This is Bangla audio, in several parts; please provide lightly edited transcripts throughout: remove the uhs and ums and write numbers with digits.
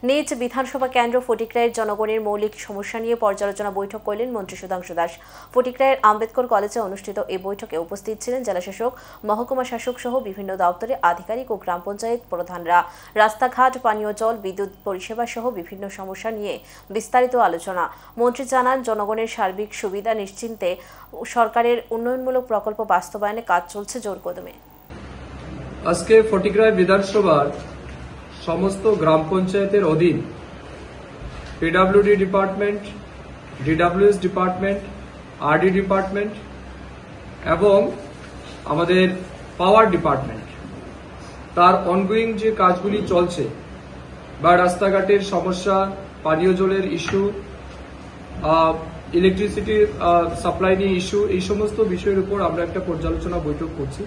নিজ বিধানসভা কেন্দ্র ফটিকরায়ের জনগণের মৌলিক সমস্যা নিয়ে পর্যালোচনা বৈঠক করলেন মন্ত্রী সুধাংশু দাস। ফটিকরায়ের আম্বেদকর কলেজে অনুষ্ঠিত এই বৈঠকে উপস্থিত ছিলেন জেলাশাসক, মহকুমা শাসক সহ বিভিন্ন দপ্তরের আধিকারিক ও গ্রাম পঞ্চায়েত প্রধানরা। রাস্তাঘাট, পানীয় জল, বিদ্যুৎ পরিষেবা সহ বিভিন্ন সমস্যা নিয়ে বিস্তারিত আলোচনা। মন্ত্রী জানান, জনগণের সার্বিক সুবিধা নিশ্চিন্তে সরকারের উন্নয়নমূলক প্রকল্প বাস্তবায়নে কাজ চলছে জোর কদমে। আজকে ফটিকরায় বিধানসভার সমস্ত গ্রাম পঞ্চায়েতের অধীন PWD department, DWS department, RD department এবং আমাদের পাওয়ার ডিপার্টমেন্ট তার অনগোয়িং যে কাজগুলি চলছে বা রাস্তাঘাটের সমস্যা, পানীয় জলের ইস্যু, ইলেকট্রিসিটির সাপ্লাই নিয়ে ইস্যু, এই সমস্ত বিষয়ের উপর আমরা একটা পর্যালোচনা বৈঠক করছি।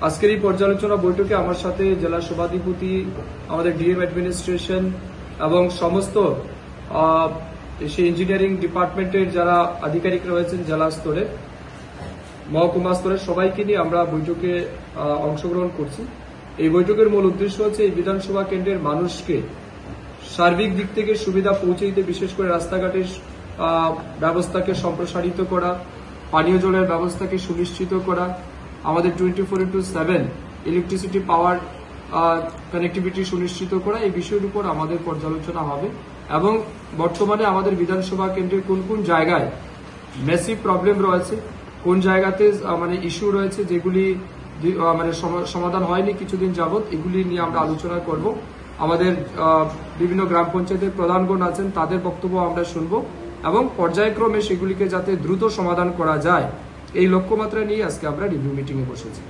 আজকের এই পর্যালোচনা বৈঠকে আমার সাথে জেলা সভাধিপতি, আমাদের ডিএম অ্যাডমিনিস্ট্রেশন এবং সমস্ত সেই ইঞ্জিনিয়ারিং ডিপার্টমেন্টের যারা আধিকারিক রয়েছেন জেলা স্তরে, মহকুমা স্তরে সবাইকে নিয়ে আমরা বৈঠকে অংশগ্রহণ করছি। এই বৈঠকের মূল উদ্দেশ্য হচ্ছে এই বিধানসভা কেন্দ্রের মানুষকে সার্বিক দিক থেকে সুবিধা পৌঁছে দিতে, বিশেষ করে রাস্তাঘাটের ব্যবস্থাকে সম্প্রসারিত করা, পানীয় জলের ব্যবস্থাকে সুনিশ্চিত করা, আমাদের 24/7 ইলেকট্রিসিটি পাওয়ার কানেক্টিভিটি সুনিশ্চিত করা, এই বিষয়ের উপর আমাদের পর্যালোচনা হবে এবং বর্তমানে আমাদের বিধানসভা কেন্দ্রের কোন কোন জায়গায় ম্যাসিভ প্রবলেম রয়েছে, কোন জায়গাতে মানে ইস্যু রয়েছে যেগুলি মানে সমাধান হয়নি কিছুদিন যাবত, এগুলি নিয়ে আমরা আলোচনা করব। আমাদের বিভিন্ন গ্রাম পঞ্চায়েতের প্রধানগণ আছেন, তাদের বক্তব্য আমরা শুনব এবং পর্যায়ক্রমে সেগুলিকে যাতে দ্রুত সমাধান করা যায়, এই লক্ষ্যমাত্রা নিয়ে আজকে আমরা রিভিউ মিটিংয়ে বসেছি।